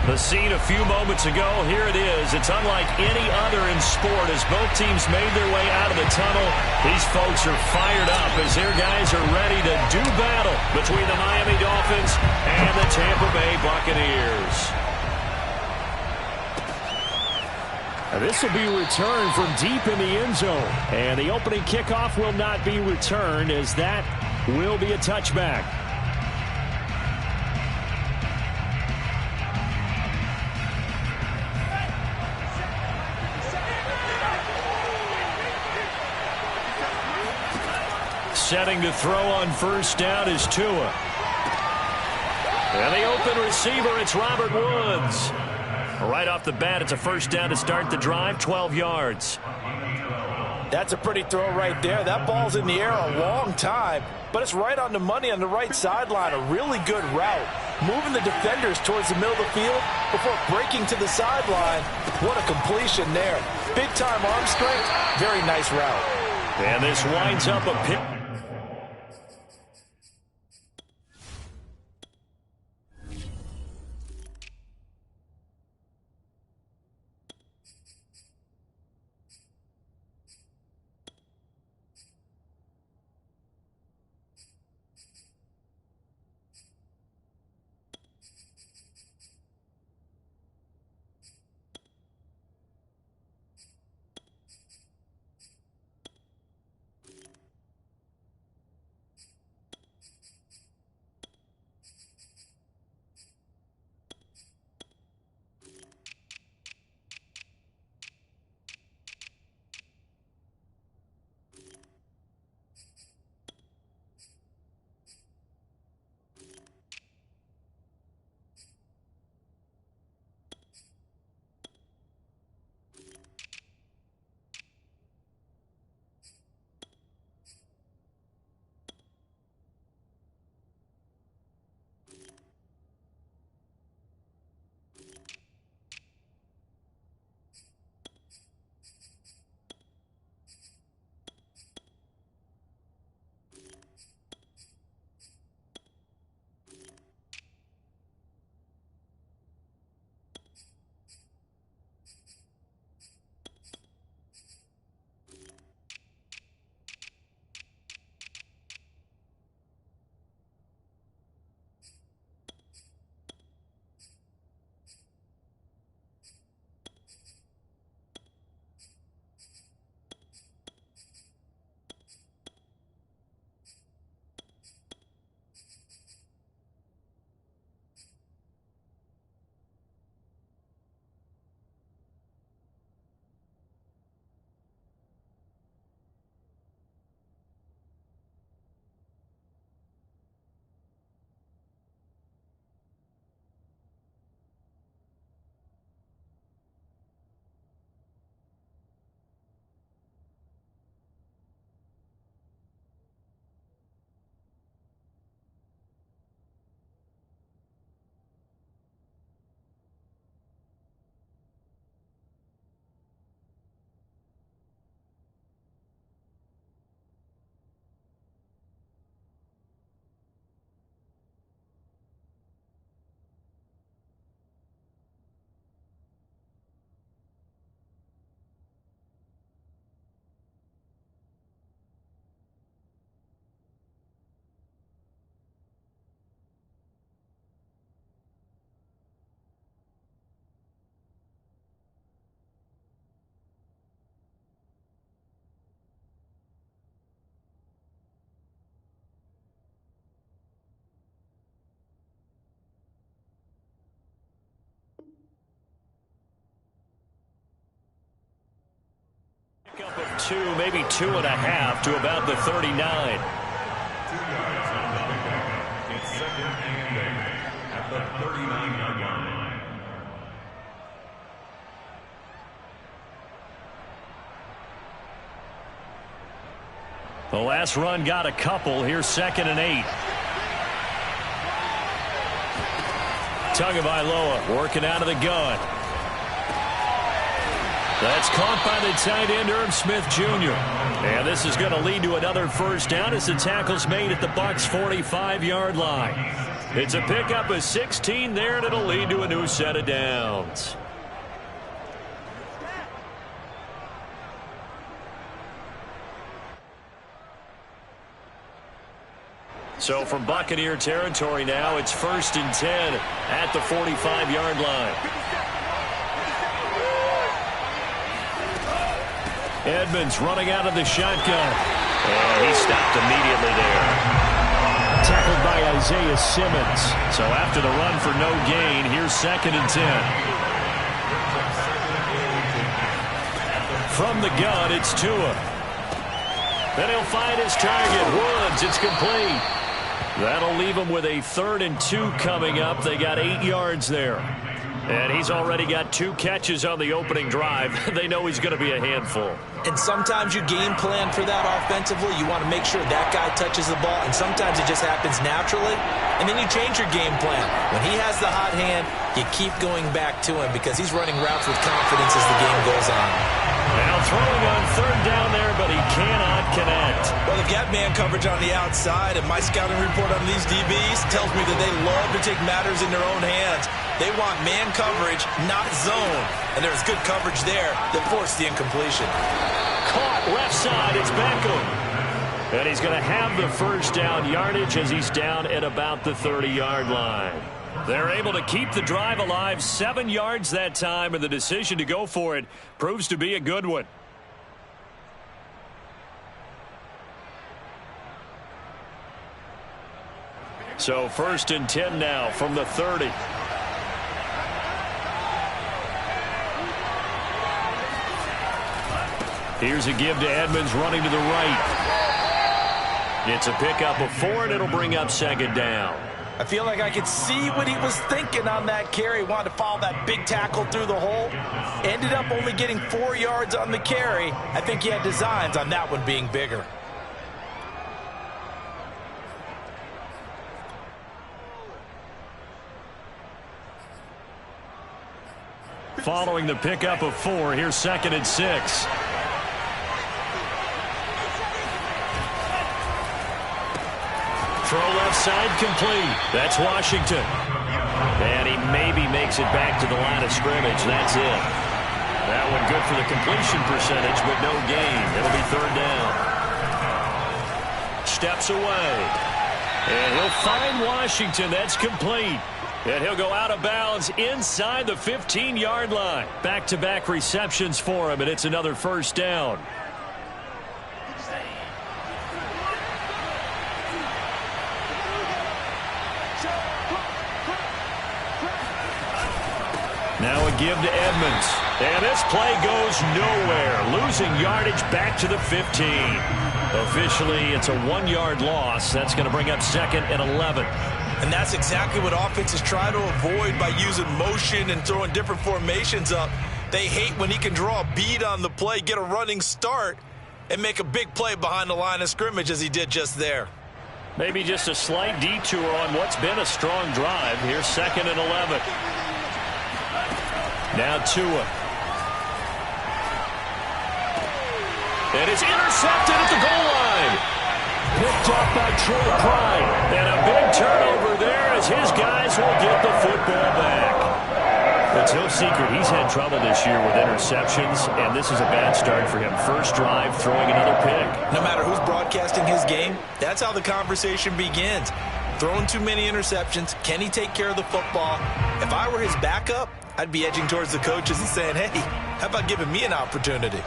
The scene a few moments ago, here it is. It's unlike any other in sport as both teams made their way out of the tunnel. These folks are fired up as their guys are ready to do battle between the Miami Dolphins and the Tampa Bay Buccaneers. This will be returned from deep in the end zone. And the opening kickoff will not be returned as that will be a touchback. Setting to throw on first down is Tua. And the open receiver, it's Robert Woods. Right off the bat, it's a first down to start the drive, 12 yards. That's a pretty throw right there. That ball's in the air a long time, but it's right on the money on the right sideline. A really good route. Moving the defenders towards the middle of the field before breaking to the sideline. What a completion there. Big-time arm strength. Very nice route. And this winds up a pick. Up of 2, maybe 2.5 to about the 39. 2 yards on the pickup. It's second and 8 at the 39-yard line. The last run got a couple. Here's second and 8. Tagovailoa working out of the gun. That's caught by the tight end, Irv Smith Jr. And this is going to lead to another first down as the tackle's made at the Bucs' 45-yard line. It's a pickup of 16 there, and it'll lead to a new set of downs. So from Buccaneer territory now, it's 1st and 10 at the 45-yard line. Edmonds running out of the shotgun. And he stopped immediately there. Tackled by Isaiah Simmons. So after the run for no gain, here's 2nd and 10. From the gun, it's Tua. Then he'll find his target. Woods, it's complete. That'll leave him with a 3rd and 2 coming up. They got 8 yards there. And he's already got 2 catches on the opening drive. They know he's going to be a handful. And sometimes you game plan for that offensively. You want to make sure that guy touches the ball, and sometimes it just happens naturally. And then you change your game plan. When he has the hot hand, you keep going back to him because he's running routes with confidence as the game goes on. Now throwing on 3rd down there, but he cannot connect. Well, they've got man coverage on the outside, and my scouting report on these DBs tells me that they love to take matters in their own hands. They want man coverage, not zone. And there's good coverage there that forced the incompletion. Caught left side, it's Beckham. And he's going to have the 1st down yardage as he's down at about the 30-yard line. They're able to keep the drive alive, 7 yards that time, and the decision to go for it proves to be a good one. So 1st and 10 now from the 30. Here's a give to Edmonds running to the right. It's a pickup of 4, and it'll bring up 2nd down. I feel like I could see what he was thinking on that carry. Wanted to follow that big tackle through the hole. Ended up only getting 4 yards on the carry. I think he had designs on that one being bigger. Following the pickup of 4, here's 2nd and 6. Throw left side complete. That's Washington. And he maybe makes it back to the line of scrimmage. That's it. That one good for the completion percentage, but no gain. It'll be 3rd down. Steps away. And he'll find Washington. That's complete. And he'll go out of bounds inside the 15-yard line. Back-to-back receptions for him, and it's another 1st down. Now a give to Edmonds. And this play goes nowhere. Losing yardage back to the 15. Officially, it's a 1-yard loss. That's going to bring up 2nd and 11. And that's exactly what offenses try to avoid by using motion and throwing different formations up. They hate when he can draw a bead on the play, get a running start, and make a big play behind the line of scrimmage as he did just there. Maybe just a slight detour on what's been a strong drive. Here's 2nd and 11. Now Tua. And it's intercepted at the goal line. Picked up by Troy Pride. And a big turnover there as his guys will get the football back. It's no secret he's had trouble this year with interceptions, and this is a bad start for him. 1st drive, throwing another pick. No matter who's broadcasting his game, that's how the conversation begins. Throwing too many interceptions. Can he take care of the football? If I were his backup, I'd be edging towards the coaches and saying, hey, how about giving me an opportunity?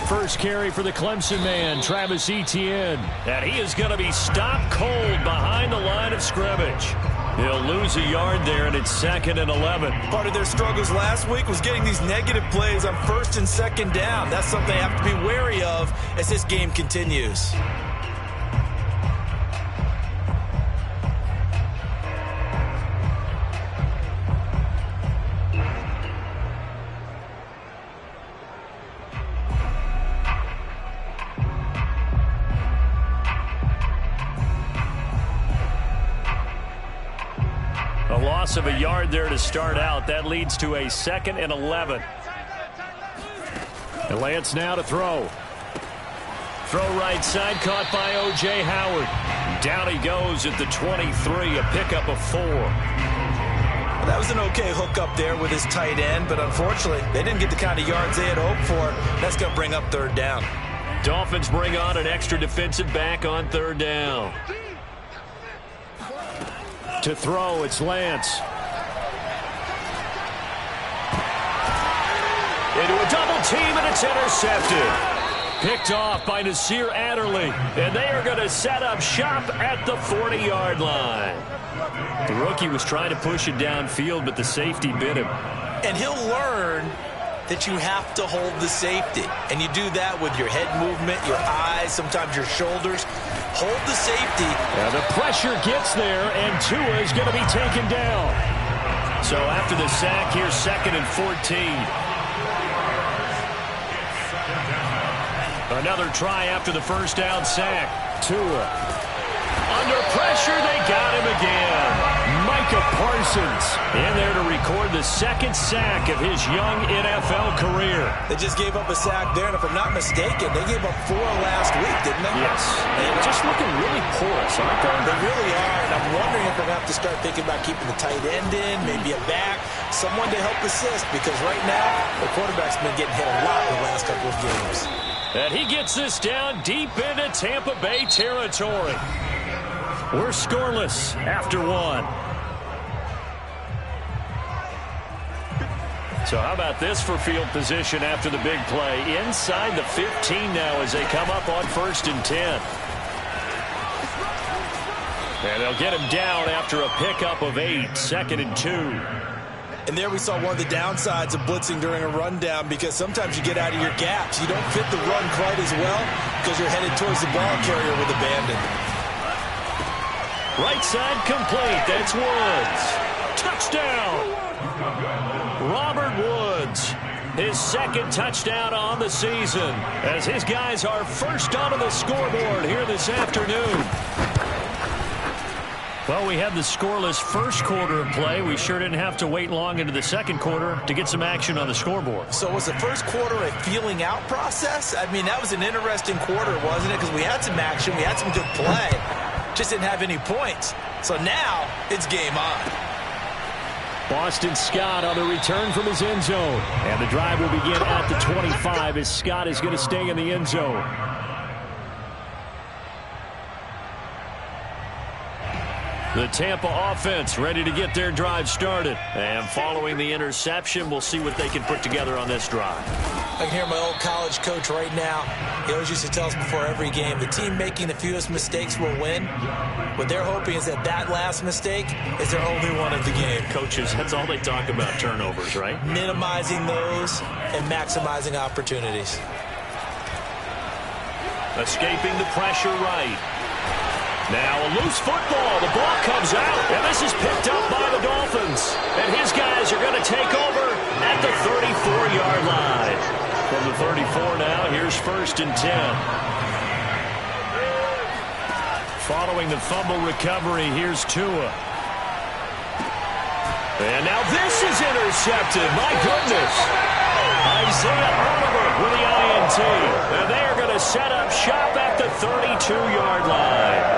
First carry for the Clemson man, Travis Etienne. And he is going to be stopped cold behind the line of scrimmage. He'll lose a yard there, and it's 2nd and 11. Part of their struggles last week was getting these negative plays on 1st and 2nd down. That's something they have to be wary of as this game continues. A loss of a yard there to start out. That leads to a 2nd and 11. And Lance now to throw. throw right side, caught by O.J. Howard. Down he goes at the 23, a pickup of 4. Well, that was an okay hook up there with his tight end, but unfortunately, they didn't get the kind of yards they had hoped for. That's going to bring up third down. Dolphins bring on an extra defensive back on third down. To throw, it's Lance. Into a double team, and it's intercepted. Picked off by Nasir Adderley, and they are going to set up shop at the 40-yard line. The rookie was trying to push it downfield, but the safety bit him. And he'll learn that you have to hold the safety. And you do that with your head movement, your eyes, sometimes your shoulders. Hold the safety. Now the pressure gets there, and Tua is going to be taken down. So after the sack, here's 2nd and 14. Another try after the first down sack. Tua. Under pressure, they got him again. Micah Parsons in there to record the 2nd sack of his young NFL career. They just gave up a sack there, and if I'm not mistaken, they gave up 4 last week, didn't they? Yes. They're just looking really porous, aren't they? They really are, and I'm wondering if they're going to have to start thinking about keeping the tight end in, maybe a back, someone to help assist, because right now, the quarterback's been getting hit a lot in the last couple of games. And he gets this down deep into Tampa Bay territory. We're scoreless after 1. So how about this for field position after the big play? Inside the 15 now as they come up on 1st and 10. And they'll get him down after a pickup of 8, 2nd and 2. And there we saw one of the downsides of blitzing during a rundown, because sometimes you get out of your gaps. You don't fit the run quite as well because you're headed towards the ball carrier with abandon. Right side complete. That's Woods. Touchdown. Robert Woods. His 2nd touchdown on the season as his guys are first onto the scoreboard here this afternoon. Well, we had the scoreless first quarter of play. We sure didn't have to wait long into the second quarter to get some action on the scoreboard. So was the first quarter a feeling out process? I mean, that was an interesting quarter, wasn't it? Because we had some action, we had some good play, just didn't have any points. So now it's game on. Boston Scott on the return from his end zone. And the drive will begin at the 25 as Scott is going to stay in the end zone. The Tampa offense ready to get their drive started. And following the interception, we'll see what they can put together on this drive. I can hear my old college coach right now. He always used to tell us before every game, the team making the fewest mistakes will win. What they're hoping is that that last mistake is their only one of the game. Coaches, that's all they talk about, turnovers, right? Minimizing those and maximizing opportunities. Escaping the pressure right. Now a loose football. The ball comes out, and this is picked up by the Dolphins. And his guys are going to take over at the 34-yard line. From the 34 now, here's 1st and 10. Following the fumble recovery, here's Tua. And now this is intercepted. My goodness. Isaiah Oliver with the INT. And they are going to set up shop at the 32-yard line.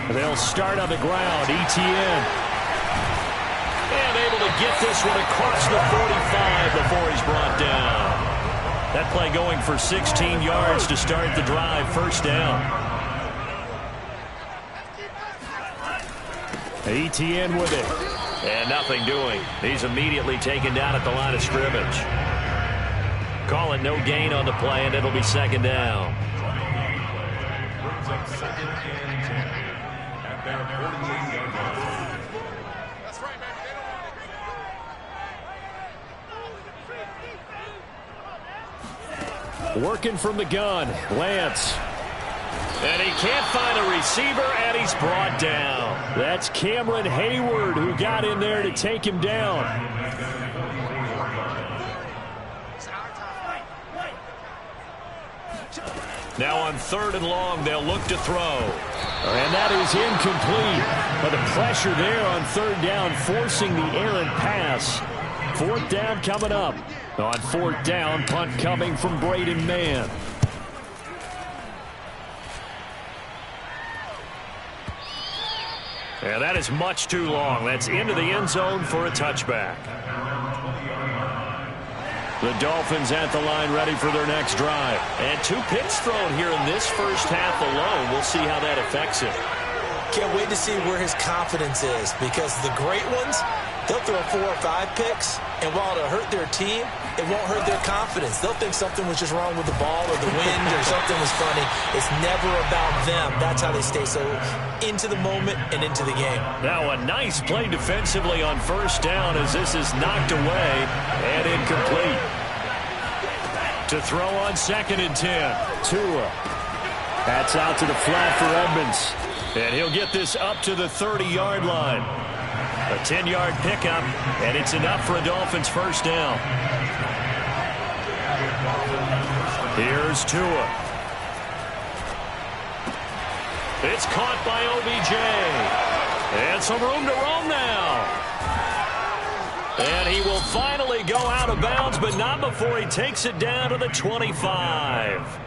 They'll start on the ground. Etienne. And able to get this one across the 45 before he's brought down. That play going for 16 yards to start the drive. 1st down. Etienne with it. And nothing doing. He's immediately taken down at the line of scrimmage. Call it no gain on the play, and it'll be 2nd down. Brings up 2nd and 10 at their 48-yard line. That's right, man. Working from the gun, Lance. And he can't find a receiver, and he's brought down. That's Cameron Hayward who got in there to take him down. Now on 3rd and long, they'll look to throw. And that is incomplete. But the pressure there on 3rd down, forcing the errant pass. 4th down coming up. On 4th down, punt coming from Braden Mann. And that is much too long. That's into the end zone for a touchback. The Dolphins at the line ready for their next drive. And 2 picks thrown here in this first half alone. We'll see how that affects him. Can't wait to see where his confidence is, because the great ones, they'll throw 4 or 5 picks, and while it'll hurt their team, it won't hurt their confidence. They'll think something was just wrong with the ball or the wind or something was funny. It's never about them. That's how they stay so into the moment and into the game. Now a nice play defensively on 1st down as this is knocked away and incomplete. To throw on 2nd and 10. Tua. That's out to the flat for Edmonds. And he'll get this up to the 30-yard line. A 10-yard pickup, and it's enough for a Dolphins 1st down. Here's Tua. It's caught by OBJ. And some room to roam now. And he will finally go out of bounds, but not before he takes it down to the 25.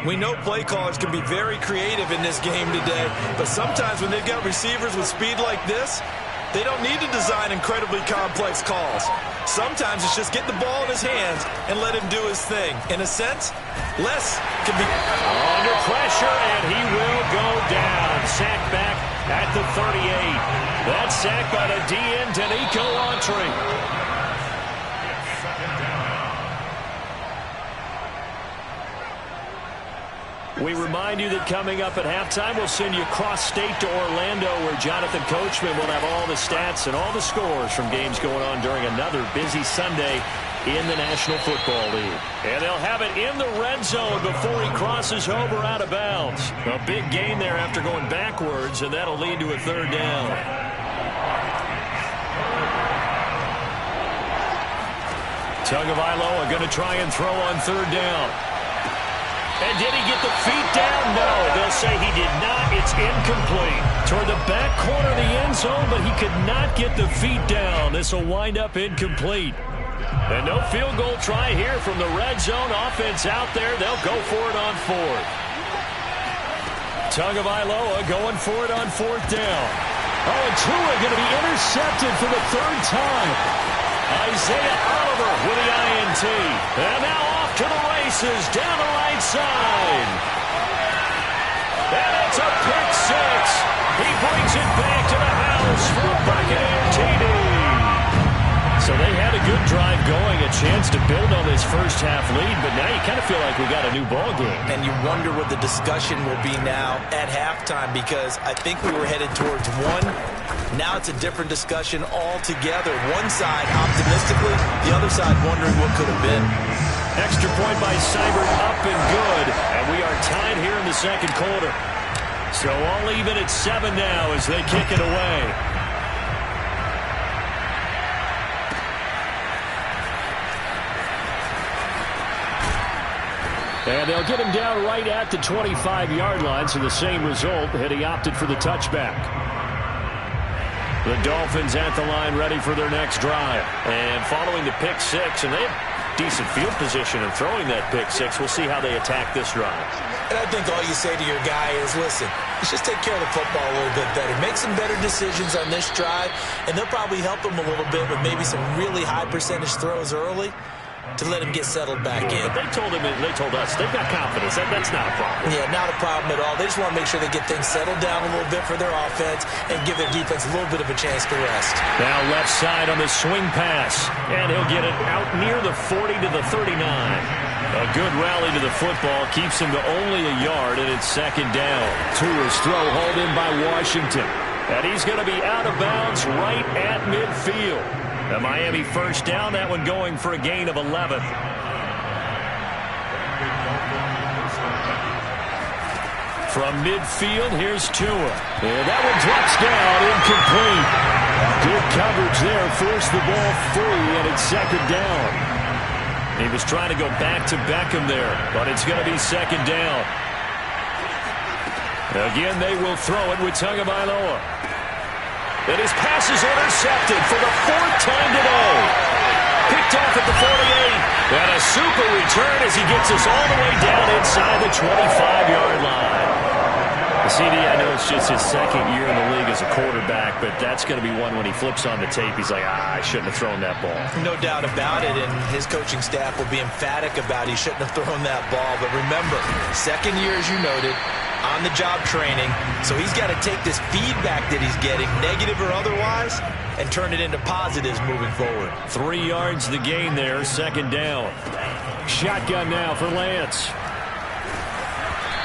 We know play callers can be very creative in this game today, but sometimes when they've got receivers with speed like this, they don't need to design incredibly complex calls. Sometimes it's just get the ball in his hands and let him do his thing. In a sense, less can be under pressure, and he will go down. Sacked back at the 38. That's sacked by the DN, Danico Autry. We remind you that coming up at halftime, we'll send you cross-state to Orlando, where Jonathan Coachman will have all the stats and all the scores from games going on during another busy Sunday in the National Football League. And they'll have it in the red zone before he crosses over out of bounds. A big gain there after going backwards, and that'll lead to a 3rd down. Tagovailoa going to try and throw on 3rd down. And did he get the feet down? No, they'll say he did not. It's incomplete. Toward the back corner of the end zone, but he could not get the feet down. This will wind up incomplete. And no field goal try here from the red zone. Offense out there. They'll go for it on 4th. Tagovailoa going for it on 4th down. Oh, and Tua going to be intercepted for the 3rd time. Isaiah Oliver with the INT. And now off to the races down the right side. And it's a pick 6. He brings it back to the house for a Buccaneer TD. So they had a good drive going, a chance to build on this first half lead, but now you kind of feel like we got a new ball game. And you wonder what the discussion will be now at halftime, because I think we were headed towards one. Now it's a different discussion altogether. One side optimistically, the other side wondering what could have been. Extra point by Seibert, up and good. And we are tied here in the 2nd quarter. So all even at 7 now as they kick it away. And they'll get him down right at the 25-yard line, so the same result, had he opted for the touchback. The Dolphins at the line ready for their next drive. And following the pick 6, and they have decent field position in throwing that pick 6. We'll see how they attack this drive. And I think all you say to your guy is, listen, let's just take care of the football a little bit better. Make some better decisions on this drive, and they'll probably help him a little bit with maybe some really high percentage throws early to let him get settled back in. But they told us, they've got confidence. That's not a problem. Yeah, not a problem at all. They just want to make sure they get things settled down a little bit for their offense and give their defense a little bit of a chance to rest. Now left side on the swing pass. And he'll get it out near the 40 to the 39. A good rally to the football keeps him to only a yard, and it's 2nd down. Tua's throw hauled in by Washington. And he's going to be out of bounds right at midfield. The Miami 1st down, that one going for a gain of 11. From midfield, here's Tua. And that one drops down, incomplete. Good coverage there, forced the ball free, and it's 2nd down. He was trying to go back to Beckham there, but it's going to be 2nd down. Again, they will throw it with Tagovailoa. And his pass is intercepted for the 4th time today. Picked off at the 48. And a super return as he gets us all the way down inside the 25-yard line. CD, I know it's just his 2nd year in the league as a quarterback, but that's going to be one when he flips on the tape, he's like, I shouldn't have thrown that ball. No doubt about it, and his coaching staff will be emphatic about he shouldn't have thrown that ball. But remember, 2nd year, as you noted, on-the-job training, so he's got to take this feedback that he's getting, negative or otherwise, and turn it into positives moving forward. 3 yards the gain there, 2nd down. Shotgun now for Lance.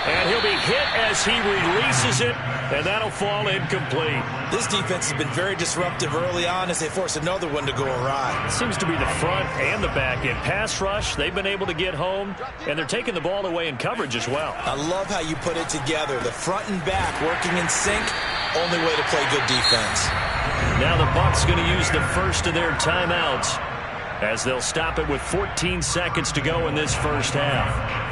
And he'll be hit as he releases it, and that'll fall incomplete. This defense has been very disruptive early on as they force another one to go awry. Seems to be the front and the back end. Pass rush, they've been able to get home, and they're taking the ball away in coverage as well. I love how you put it together. The front and back working in sync, only way to play good defense. Now the Bucs going to use the first of their timeouts as they'll stop it with 14 seconds to go in this first half.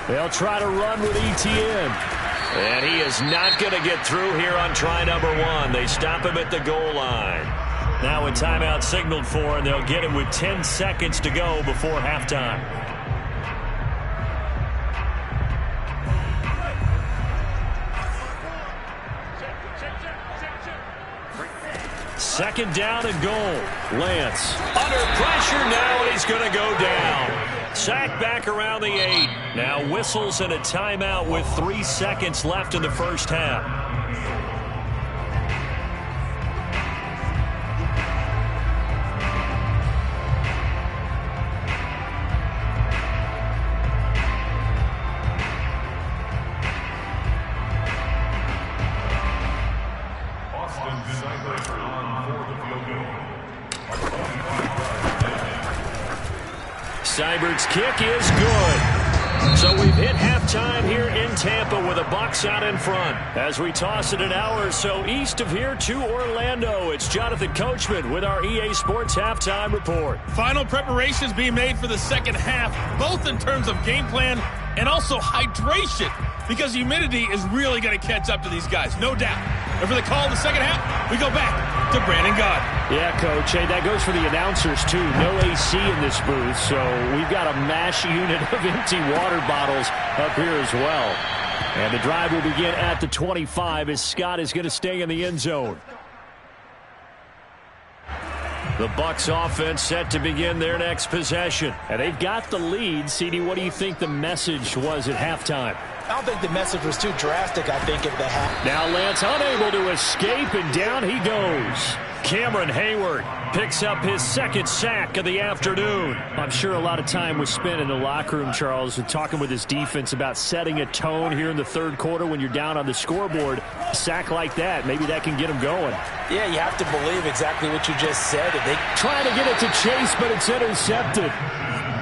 They'll try to run with Etienne. And he is not going to get through here on try number 1. They stop him at the goal line. Now a timeout signaled for, and they'll get him with 10 seconds to go before halftime. Second down and goal. Lance under pressure now, and he's going to go down. Sacked back around the 8. Now whistles and a timeout with 3 seconds left in the first half. Seibert's kick is good. So we've hit halftime here in Tampa with the Bucs out in front. As we toss it an hour or so east of here to Orlando, it's Jonathan Coachman with our EA Sports Halftime Report. Final preparations being made for the second half, both in terms of game plan and also hydration, because humidity is really going to catch up to these guys, no doubt. And for the call in the second half, we go back to Brandon Gaudin. Yeah, Coach. Hey, that goes for the announcers, too. No AC in this booth, so we've got a mash unit of empty water bottles up here as well. And the drive will begin at the 25 as Scott is going to stay in the end zone. The Bucs offense set to begin their next possession. And they've got the lead. CD, what do you think the message was at halftime? I don't think the message was too drastic, I think, at the half. Now Lance unable to escape, and down he goes. Cameron Hayward picks up his 2nd sack of the afternoon. I'm sure a lot of time was spent in the locker room, Charles, and talking with his defense about setting a tone here in the 3rd quarter when you're down on the scoreboard. A sack like that, maybe that can get them going. Yeah, you have to believe exactly what you just said. They trying to get it to Chase, but it's intercepted.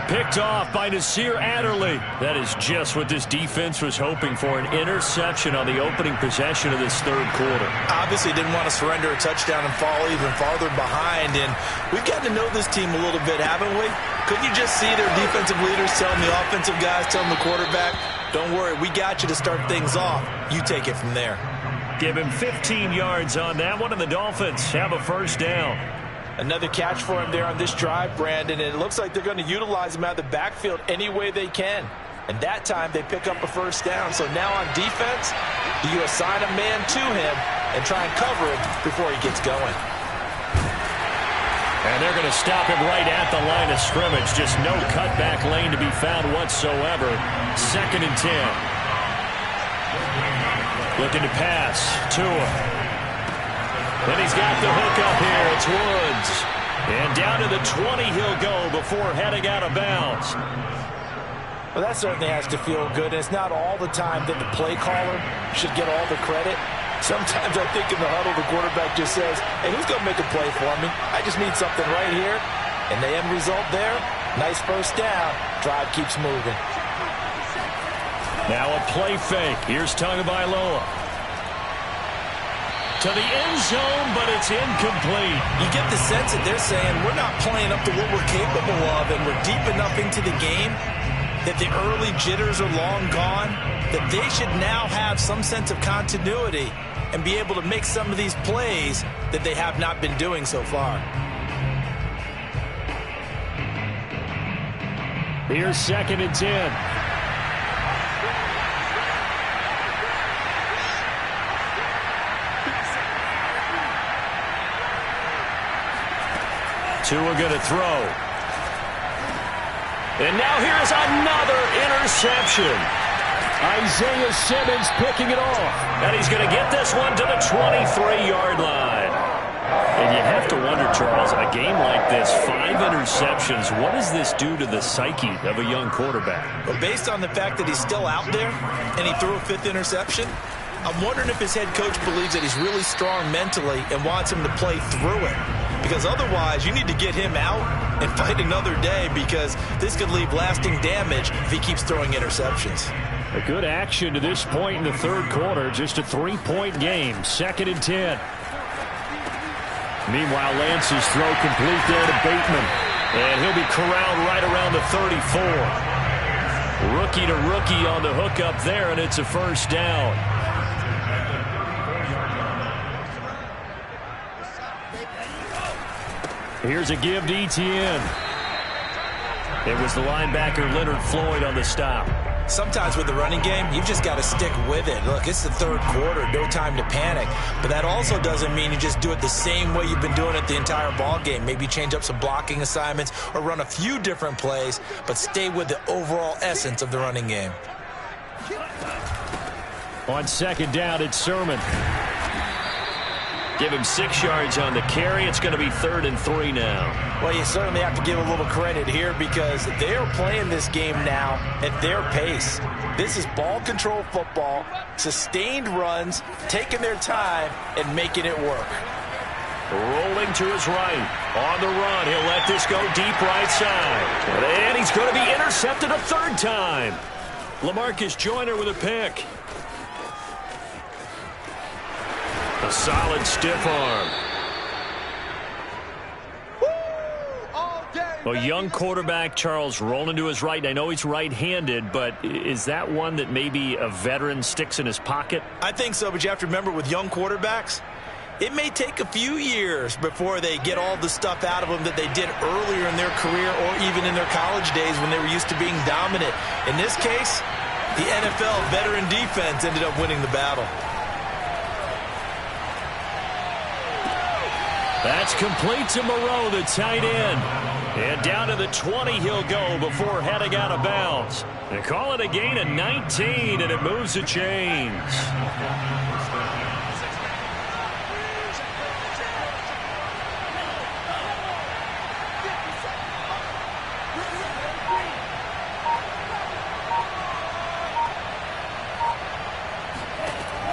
Picked off by Nasir Adderley. That is just what this defense was hoping for, an interception on the opening possession of this 3rd quarter. Obviously didn't want to surrender a touchdown and fall even farther behind, and we've gotten to know this team a little bit, haven't we? Couldn't you just see their defensive leaders telling the offensive guys, telling the quarterback, don't worry, we got you to start things off. You take it from there. Give him 15 yards on that one, and the Dolphins have a first down. Another catch for him there on this drive, Brandon, and it looks like they're going to utilize him out of the backfield any way they can. And that time they pick up a first down. So now on defense, do you assign a man to him and try and cover him before he gets going? And they're going to stop him right at the line of scrimmage. Just no cutback lane to be found whatsoever. 2nd and 10. Looking to pass. Tua. And he's got the hook up here. It's Woods. And down to the 20 he'll go before heading out of bounds. Well, that certainly has to feel good. And it's not all the time that the play caller should get all the credit. Sometimes I think in the huddle, the quarterback just says, hey, who's going to make a play for me? I just need something right here. And the end result there, nice first down. Drive keeps moving. Now a play fake. Here's Tagovailoa. To the end zone, but it's incomplete. You get the sense that they're saying we're not playing up to what we're capable of, and we're deep enough into the game that the early jitters are long gone, that they should now have some sense of continuity and be able to make some of these plays that they have not been doing so far. Here's 2nd and 10. Tua going to throw. And now here's another interception. Isaiah Simmons picking it off. And he's going to get this one to the 23-yard line. And you have to wonder, Charles, a game like this, 5 interceptions, what does this do to the psyche of a young quarterback? Well, based on the fact that he's still out there and he threw a 5th interception, I'm wondering if his head coach believes that he's really strong mentally and wants him to play through it. Because otherwise, you need to get him out and fight another day, because this could leave lasting damage if he keeps throwing interceptions. A good action to this point in the 3rd quarter. Just a 3-point game. 2nd and 10. Meanwhile, Lance's throw complete there to Bateman. And he'll be corralled right around the 34. Rookie to rookie on the hook up there, and it's a 1st down. Here's a give to Etienne. It was the linebacker Leonard Floyd on the stop. Sometimes with the running game, you've just got to stick with it. Look, it's the 3rd quarter, no time to panic. But that also doesn't mean you just do it the same way you've been doing it the entire ball game. Maybe change up some blocking assignments or run a few different plays, but stay with the overall essence of the running game. On 2nd down, it's Sermon. Give him 6 yards on the carry. It's going to be 3rd and 3 now. Well, you certainly have to give a little credit here, because they're playing this game now at their pace. This is ball control football, sustained runs, taking their time and making it work. Rolling to his right. On the run, he'll let this go deep right side. And he's going to be intercepted a 3rd time. LaMarcus Joyner with a pick. A solid stiff arm. A young quarterback, Charles, rolling to his right. I know he's right-handed, but is that one that maybe a veteran sticks in his pocket? I think so, but you have to remember, with young quarterbacks, it may take a few years before they get all the stuff out of them that they did earlier in their career or even in their college days when they were used to being dominant. In this case, the NFL veteran defense ended up winning the battle. That's complete to Moreau, the tight end. And down to the 20 he'll go before heading out of bounds. They call it a gain of 19, and it moves the chains.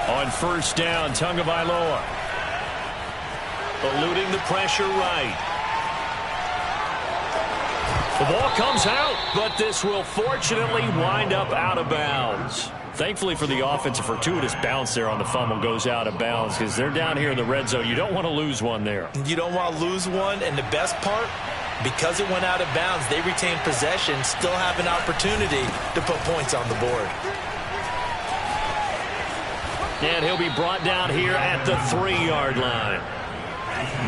On 1st down, Tagovailoa. Eluding the pressure right. The ball comes out, but this will fortunately wind up out of bounds. Thankfully for the offense, a fortuitous bounce there on the fumble goes out of bounds, because they're down here in the red zone. You don't want to lose one there. You don't want to lose one, and the best part, because it went out of bounds, they retain possession, still have an opportunity to put points on the board. And he'll be brought down here at the 3-yard line.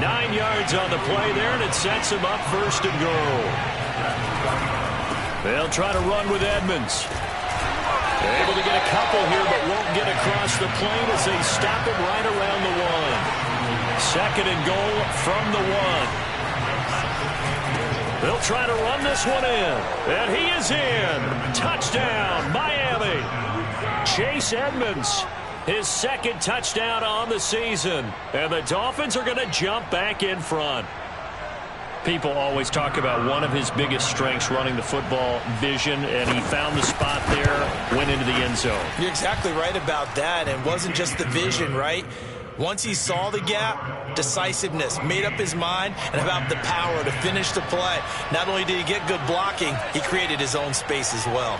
9 yards on the play there, and it sets him up 1st and goal. They'll try to run with Edmonds. Able to get a couple here, but won't get across the plane as they stop him right around the 1. 2nd and goal from the 1. They'll try to run this one in, and he is in. Touchdown, Miami. Chase Edmonds. His 2nd touchdown on the season. And the Dolphins are going to jump back in front. People always talk about one of his biggest strengths, running the football, vision, and he found the spot there, went into the end zone. You're exactly right about that, and it wasn't just the vision, right? Once he saw the gap, decisiveness, made up his mind, and about the power to finish the play. Not only did he get good blocking, he created his own space as well.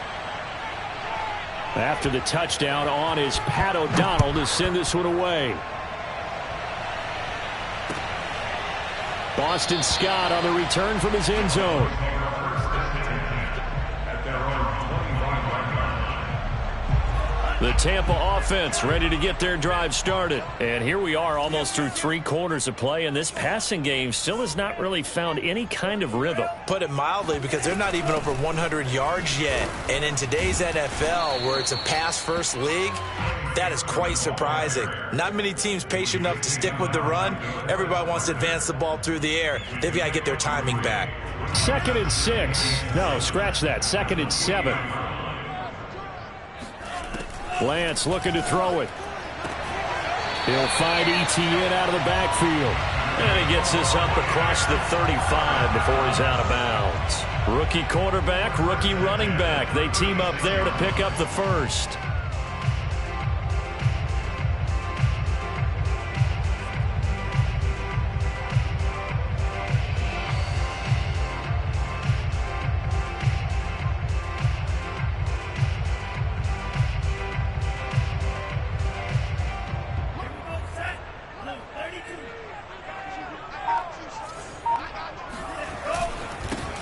After the touchdown, on is Pat O'Donnell to send this one away. Boston Scott on the return from his end zone. At their own The Tampa offense ready to get their drive started. And here we are almost through 3 quarters of play, and this passing game still has not really found any kind of rhythm. Put it mildly, because they're not even over 100 yards yet. And in today's NFL, where it's a pass-first league, that is quite surprising. Not many teams patient enough to stick with the run. Everybody wants to advance the ball through the air. They've got to get their timing back. 2nd and 6. No, scratch that. 2nd and 7. Lance looking to throw it. He'll find ETN out of the backfield. And he gets this up across the 35 before he's out of bounds. Rookie quarterback, rookie running back. They team up there to pick up the first.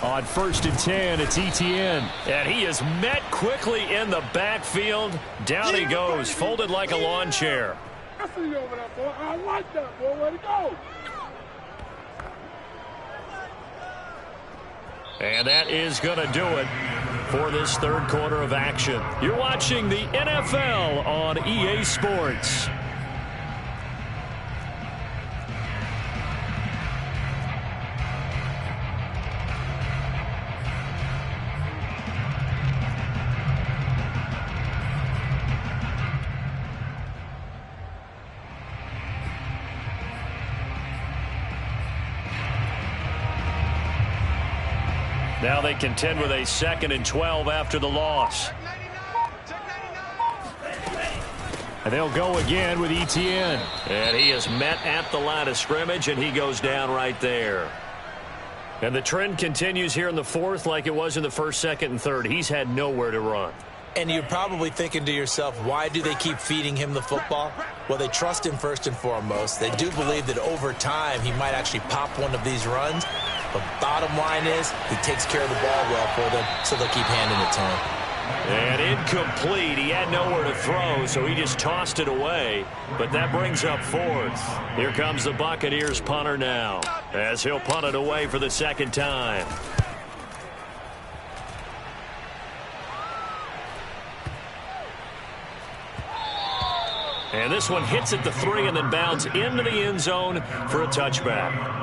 On 1st and 10, it's ETN. And he is met quickly in the backfield. Down he goes, folded like a lawn chair. I see you over there, boy. I like that, boy. Way to go. And that is going to do it for this 3rd quarter of action. You're watching the NFL on EA Sports. Now they contend with a 2nd and 12 after the loss. And they'll go again with ETN. And he is met at the line of scrimmage, and he goes down right there. And the trend continues here in the 4th like it was in the 1st, 2nd, and 3rd. He's had nowhere to run. And you're probably thinking to yourself, why do they keep feeding him the football? Well, they trust him first and foremost. They do believe that over time he might actually pop one of these runs. But bottom line is he takes care of the ball well for them, so they'll keep handing it to him. And incomplete. He had nowhere to throw, so he just tossed it away. But that brings up 4th. Here comes the Buccaneers punter now, as he'll punt it away for the 2nd time. And this one hits at the 3 and then bounds into the end zone for a touchback.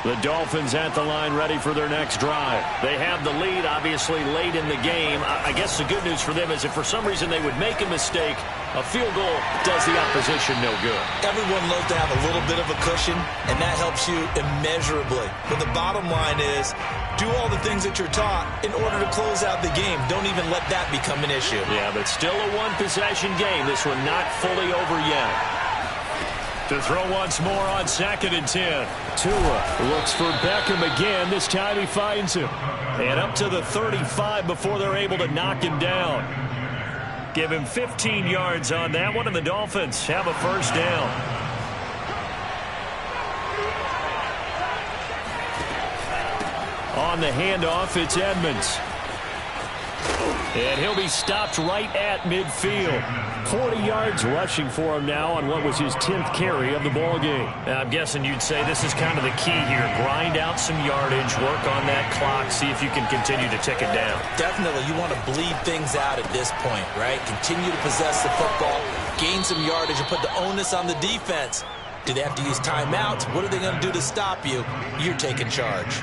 The Dolphins at the line ready for their next drive. They have the lead, obviously, late in the game. I guess the good news for them is if for some reason they would make a mistake, a field goal does the opposition no good. Everyone loves to have a little bit of a cushion, and that helps you immeasurably. But the bottom line is, do all the things that you're taught in order to close out the game. Don't even let that become an issue. Yeah, but still a one-possession game. This one not fully over yet. To throw once more on 2nd and 10. Tua looks for Beckham again. This time he finds him. And up to the 35 before they're able to knock him down. Give him 15 yards on that one, and the Dolphins have a 1st down. On the handoff, it's Edmonds. And he'll be stopped right at midfield. 40 yards rushing for him now on what was his 10th carry of the ballgame. I'm guessing you'd say this is kind of the key here. Grind out some yardage, work on that clock, see if you can continue to tick it down. Definitely, you want to bleed things out at this point, right? Continue to possess the football, gain some yardage, and put the onus on the defense. Do they have to use timeouts? What are they going to do to stop you? You're taking charge.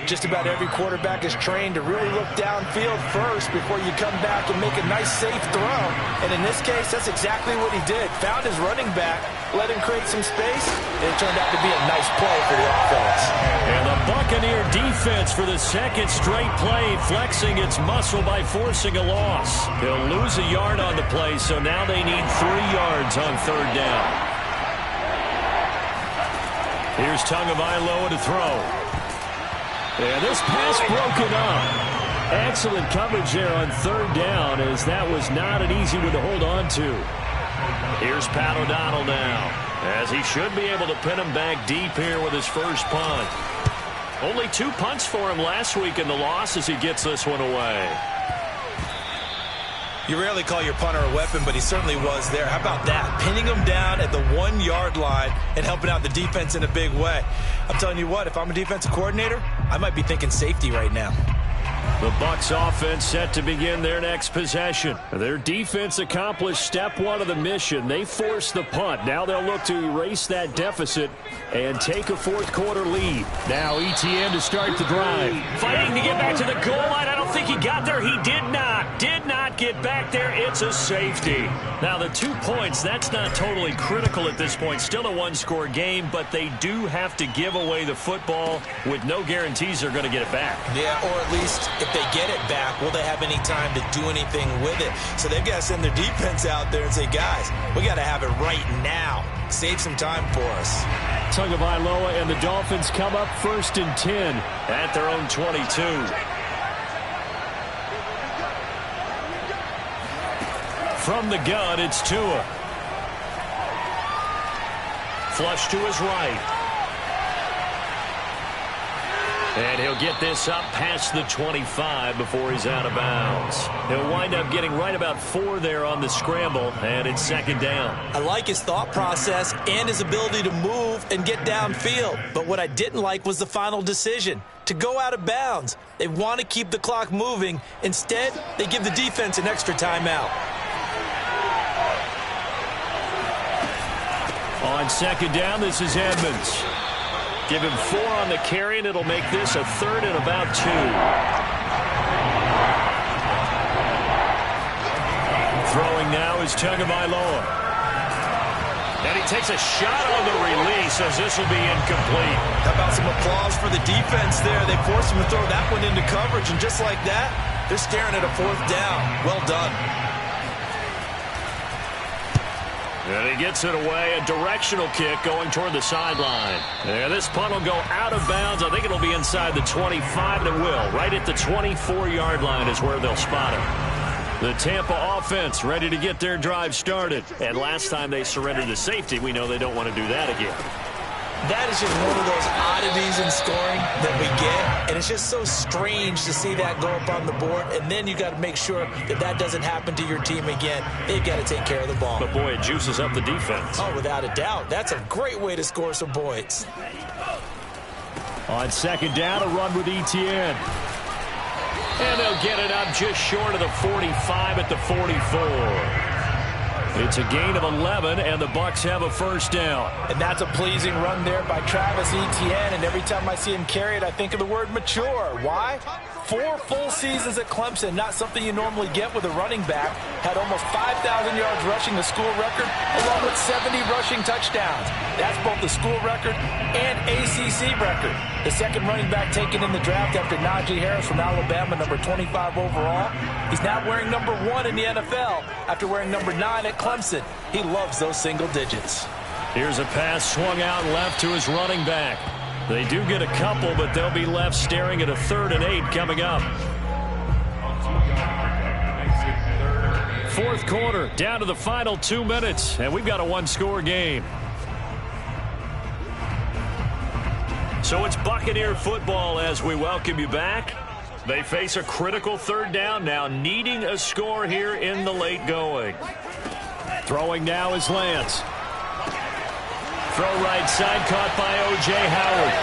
Just about every quarterback is trained to really look downfield first before you come back and make a nice, safe throw. And in this case, that's exactly what he did. Found his running back, let him create some space, and it turned out to be a nice play for the offense. And the Buccaneer defense for the 2nd straight play, flexing its muscle by forcing a loss. They'll lose a yard on the play, so now they need 3 yards on 3rd down. Here's Tagovailoa to throw. And this pass broken up. Excellent coverage there on 3rd down, as that was not an easy one to hold on to. Here's Pat O'Donnell now, as he should be able to pin him back deep here with his first punt. Only 2 punts for him last week in the loss as he gets this one away. You rarely call your punter a weapon, but he certainly was there. How about that? Pinning him down at the 1-yard line and helping out the defense in a big way. I'm telling you what, if I'm a defensive coordinator, I might be thinking safety right now. The Bucs offense set to begin their next possession. Their defense accomplished step 1 of the mission. They forced the punt. Now they'll look to erase that deficit and take a fourth-quarter lead. Now ETN to start the drive. Fighting to get back to the goal line. I don't think he got there. He did not. Did not get back there. It's a safety. Now the 2 points, that's not totally critical at this point. Still a 1-score game, but they do have to give away the football with no guarantees they're going to get it back. Yeah, or at least if they get it back, will they have any time to do anything with it? So they've got to send their defense out there and say, guys, we got to have it right now. Save some time for us. Tagovailoa and the Dolphins come up 1st and 10 at their own 22. From the gun, it's Tua. Flush to his right. And he'll get this up past the 25 before he's out of bounds. He'll wind up getting right about 4 there on the scramble, and it's 2nd down. I like his thought process and his ability to move and get downfield. But what I didn't like was the final decision, to go out of bounds. They want to keep the clock moving. Instead, they give the defense an extra timeout. On 2nd down, this is Edmonds. Give him 4 on the carry, and it'll make this a 3rd and about 2. Throwing now is Tagovailoa. And he takes a shot on the release as this will be incomplete. How about some applause for the defense there? They forced him to throw that one into coverage, and just like that, they're staring at a 4th down. Well done. And he gets it away, a directional kick going toward the sideline. And this punt will go out of bounds. I think it'll be inside the 25, and it will. Right at the 24-yard line is where they'll spot him. The Tampa offense ready to get their drive started. And last time they surrendered to safety, we know they don't want to do that again. That is just one of those oddities in scoring that we get, and it's just so strange to see that go up on the board, and then you got to make sure that that doesn't happen to your team again. They've got to take care of the ball. But, boy, it juices up the defense. Oh, without a doubt. That's a great way to score some points. On 2nd down, a run with ETN. And they'll get it up just short of the 45 at the 44. It's a gain of 11, and the Bucs have a 1st down. And that's a pleasing run there by Travis Etienne, and every time I see him carry it, I think of the word mature. Why? 4 full seasons at Clemson, not something you normally get with a running back. Had almost 5,000 yards rushing, the school record, along with 70 rushing touchdowns. That's both the school record and ACC record. The 2nd running back taken in the draft after Najee Harris from Alabama, number 25 overall. He's now wearing number 1 in the NFL after wearing number 9 at Clemson. He loves those single digits. Here's a pass swung out left to his running back. They do get a couple, but they'll be left staring at a 3rd and 8 coming up. 4th quarter, down to the final 2 minutes, and we've got a 1-score game. So it's Buccaneer football as we welcome you back. They face a critical 3rd down now, needing a score here in the late going. Throwing now is Lance. Throw right side, caught by O.J. Howard.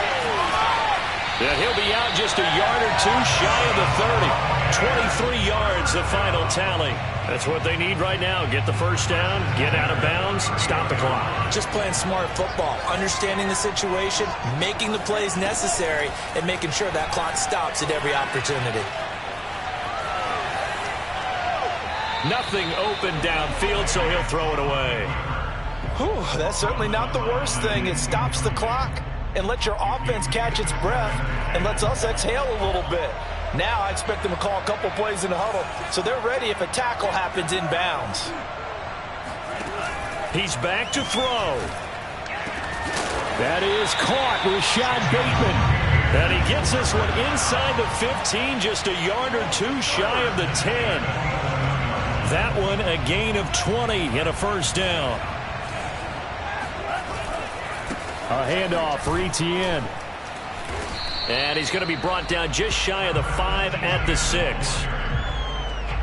And he'll be out just a yard or 2 shy of the 30. 23 yards, the final tally. That's what they need right now. Get the 1st down, get out of bounds, stop the clock. Just playing smart football, understanding the situation, making the plays necessary, and making sure that clock stops at every opportunity. Nothing open downfield, so he'll throw it away. Whew, that's certainly not the worst thing. It stops the clock and lets your offense catch its breath and lets us exhale a little bit. Now I expect them to call a couple plays in the huddle, so they're ready if a tackle happens inbounds. He's back to throw. That is caught with Rashad Bateman. And he gets this one inside the 15, just a yard or 2 shy of the 10. That one a gain of 20 and a 1st down. A handoff for ETN. And he's going to be brought down just shy of the 5 at the 6.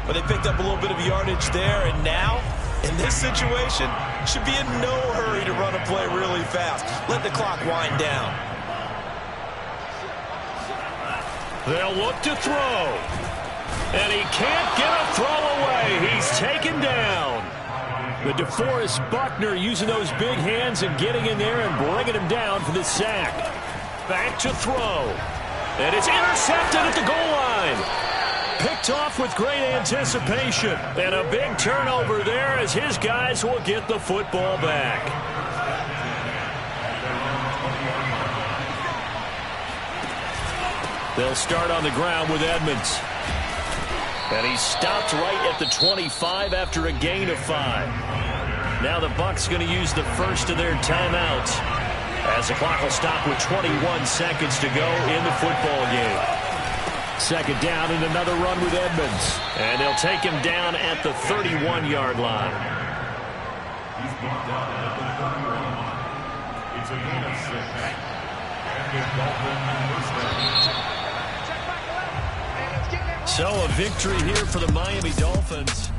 But they picked up a little bit of yardage there, and now, in this situation, should be in no hurry to run a play really fast. Let the clock wind down. They'll look to throw. And he can't get a throw away. He's taken down. The DeForest Buckner using those big hands and getting in there and bringing him down for the sack. Back to throw. And it's intercepted at the goal line. Picked off with great anticipation. And a big turnover there as his guys will get the football back. They'll start on the ground with Edmonds. And he's stopped right at the 25 after a gain of 5. Now the Bucs going to use the first of their timeouts as the clock will stop with 21 seconds to go in the football game. Second down and another run with Edmonds. And they'll take him down at the 31-yard line. He's brought down at the 31. It's a gain of 6. And the Dolphins first down. So a victory here for the Miami Dolphins.